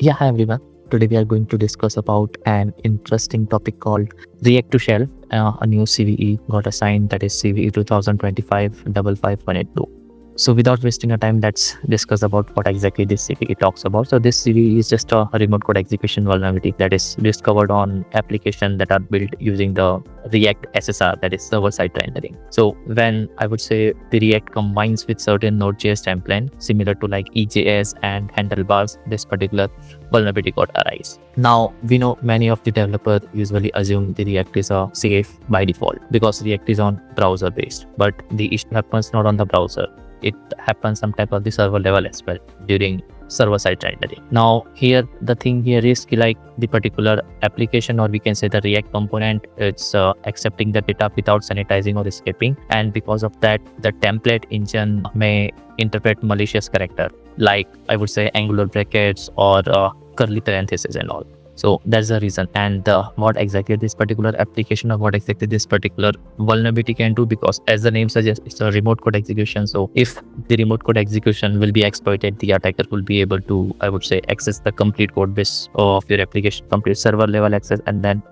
Yeah, hi everyone. Today we are going to discuss about an interesting topic called React2Shell. A new CVE got assigned, that is CVE 2025-55182. So without wasting our time, let's discuss about what exactly this CVE talks about. So this CVE is just a remote code execution vulnerability that is discovered on applications that are built using the React SSR, that is server-side rendering. So when I would say the React combines with certain Node.js template similar to like EJS and handlebars, this particular vulnerability got arise. Now we know many of the developers usually assume the React is safe by default because React is on browser based, but the issue happens not on the browser. It happens some type of the server level as well during server-side rendering. Now here the thing here is like the particular application, or we can say the React component, it's accepting the data without sanitizing or escaping, and because of that the template engine may interpret malicious character like I would say angular brackets or curly parentheses and all. So that's the reason. And what exactly this particular application or what exactly this particular vulnerability can do, because as the name suggests, it's a remote code execution. So if the remote code execution will be exploited, the attacker will be able to, I would say, access the complete code base of your application, complete server level access, and then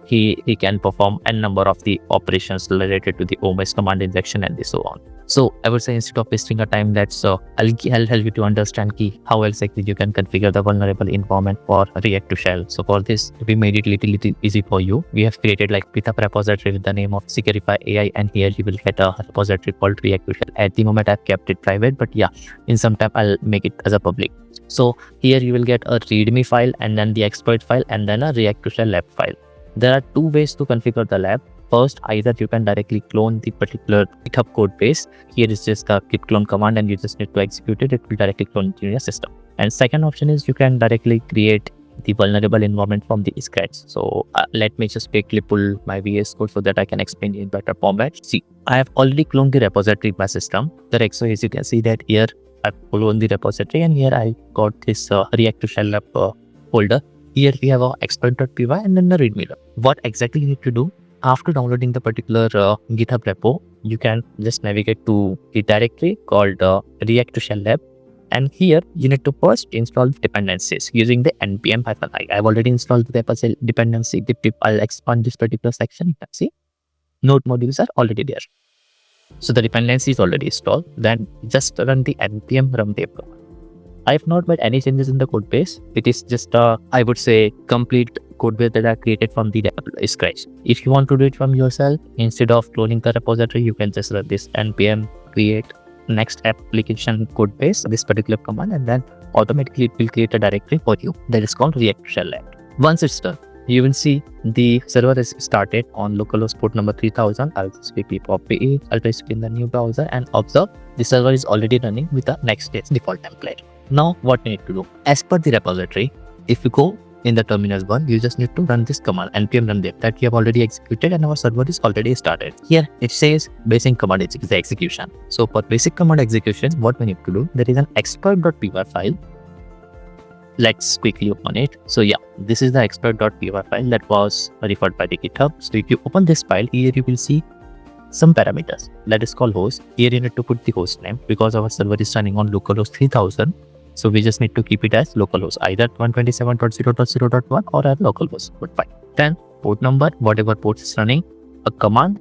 he can perform a number of the operations related to the OMS command injection and so on. So I would say instead of wasting our time, let's I'll help you to understand how exactly you can configure the vulnerable environment for React2Shell. So for this, we made it little easy for you. We have created like GitHub repository with the name of SECURIFYAI, and here you will get a repository called React2Shell. At the moment I've kept it private, but yeah, in some time I'll make it as a public. So here you will get a readme file and then the exploit file and then a React2Shell lab file. There are two ways to configure the lab. First, either you can directly clone the particular GitHub code base. Here is just the git clone command and you just need to execute it. It will directly clone it in your system. And second option is you can directly create the vulnerable environment from the scratch. So let me just quickly pull my VS Code so that I can explain in better format. See, I have already cloned the repository in my system. So as you can see that here I've cloned the repository and here I got this React2Shell lab folder. Here we have our exploit.py and then the readme. What exactly you need to do? After downloading the particular GitHub repo, you can just navigate to the directory called React2Shell lab, and here you need to first install dependencies using the npm-i. I've already installed the dependency. I'll expand this particular section. You can see node modules are already there. So the dependency is already installed. Then just run the npm run dev command. I have not made any changes in the code base. It is just I would say complete code base that are created from the scratch. If you want to do it from yourself, instead of cloning the repository, you can just run this npm create next application code base, this particular command, and then automatically it will create a directory for you that is called React2Shell lab. Once it's done, you will see the server is started on localhost port number 3000. I'll just quickly copy it. I'll paste it in the new browser and observe the server is already running with the next day's default template. Now what you need to do, as per the repository, if you go in the terminal one, you just need to run this command npm run dev that we have already executed and our server is already started. Here it says basic command is the execution. So for basic command execution, what we need to do, there is an exploit.py file. Let's quickly open it. So yeah, this is the exploit.py file that was referred by the GitHub. So if you open this file, here you will see some parameters that is called host. Here you need to put the host name because our server is running on localhost 3000. So we just need to keep it as localhost, either 127.0.0.1 or a localhost, but fine. Then port number, whatever port is running, a command.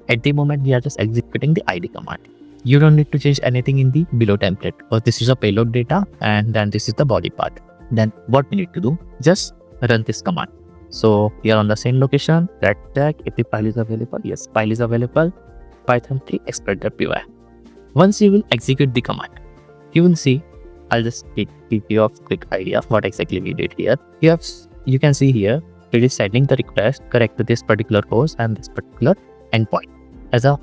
At the moment, we are just executing the ID command. You don't need to change anything in the below template because this is a payload data and then this is the body part. Then what we need to do, just run this command. So here on the same location, red tag, if the file is available, yes, file is available, python 3 exploit.py. Once you will execute the command, you will see, I'll just give you a quick idea of what exactly we did here. You can see here, it is sending the request correct to this particular host and this particular endpoint as a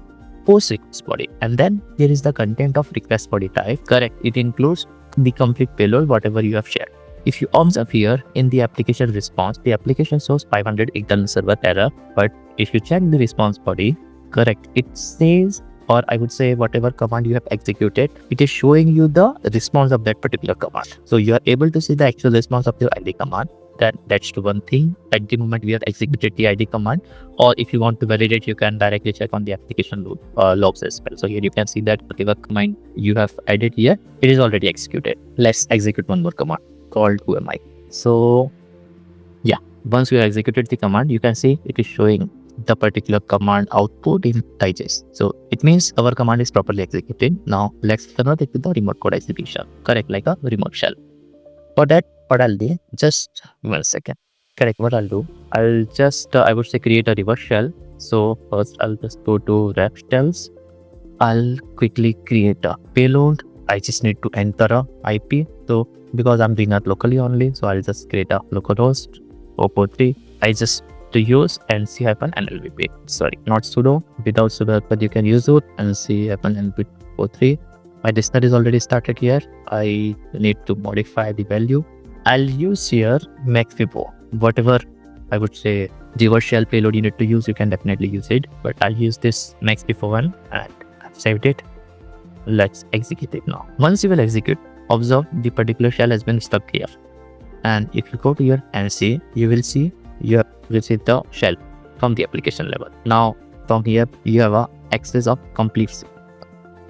post request body. And then here is the content of request body type. Correct. It includes the complete payload, whatever you have shared. If you observe here in the application response, the application shows 500 internal server error. But if you check the response body, correct, it says, or I would say whatever command you have executed, it is showing you the response of that particular command. So you are able to see the actual response of your ID command. That's the one thing. At the moment we have executed the ID command, or if you want to validate, you can directly check on the application logs as well. So here you can see that whatever command you have added here, it is already executed. Let's execute one more command. called whoami. So yeah, once you executed the command, you can see it is showing the particular command output in digest. So it means our command is properly executed. Now let's convert it to the remote code execution, correct, like a remote shell. For that, what I'll do, just 1 second. Correct, what I'll do, I'll just, I would say, create a reverse shell. So first I'll just go to ref shells. I'll quickly create a payload. I just need to enter a IP. So because I'm doing that locally only, so I'll just create a localhost 443. I just to use nc-nlvp. Sorry, not sudo. Without sudo, but you can use it nc-nlvp43. My dictionary is already started here. I need to modify the value. I'll use here maxvivo. Whatever I would say reverse shell payload you need to use, you can definitely use it. But I'll use this maxvivo one and I've saved it. Let's execute it now. Once you will execute, observe the particular shell has been stuck here. And if you go to your NC, you will see you have received the shell from the application level. Now from here, you have access of complete.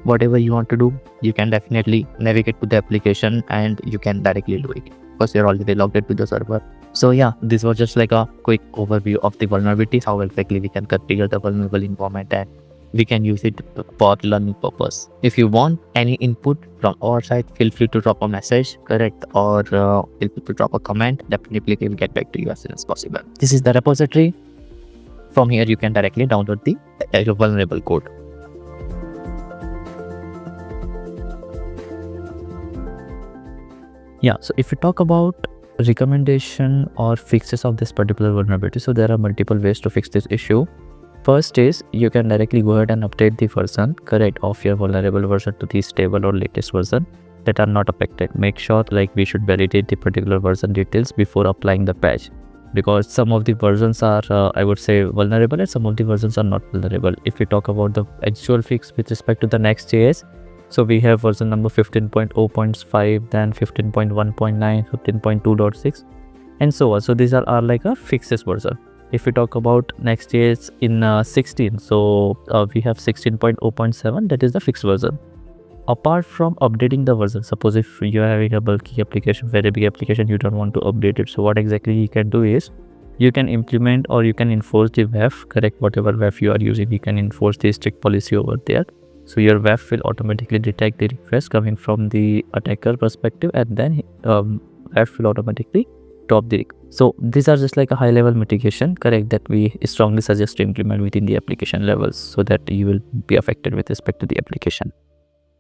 Whatever you want to do, you can definitely navigate to the application and you can directly do it because you're already logged into the server. So yeah, this was just like a quick overview of the vulnerabilities, how exactly we can configure the vulnerable environment and we can use it for learning purpose. If you want any input from our side, feel free to drop a message, correct, or feel free to drop a comment. Definitely we will get back to you as soon as possible. This is the repository. From here, you can directly download the vulnerable code. Yeah, so if we talk about recommendation or fixes of this particular vulnerability, so there are multiple ways to fix this issue. First is you can directly go ahead and update the version, correct, of your vulnerable version to the stable or latest version that are not affected. Make sure like we should validate the particular version details before applying the patch, because some of the versions are I would say vulnerable and some of the versions are not vulnerable. If we talk about the actual fix with respect to the Next.js, so we have version number 15.0.5, then 15.1.9, 15.2.6 and so on. So these are like a fixes version. If we talk about Next.js in 16, so we have 16.0.7, that is the fixed version. Apart from updating the version, suppose if you're having a bulky application, very big application, you don't want to update it. So what exactly you can do is you can implement or you can enforce the WAF, correct, whatever WAF you are using, you can enforce the strict policy over there. So your WAF will automatically detect the request coming from the attacker perspective and then WAF will automatically drop the request. So these are just like a high level mitigation, correct, that we strongly suggest to implement within the application levels so that you will be affected with respect to the application.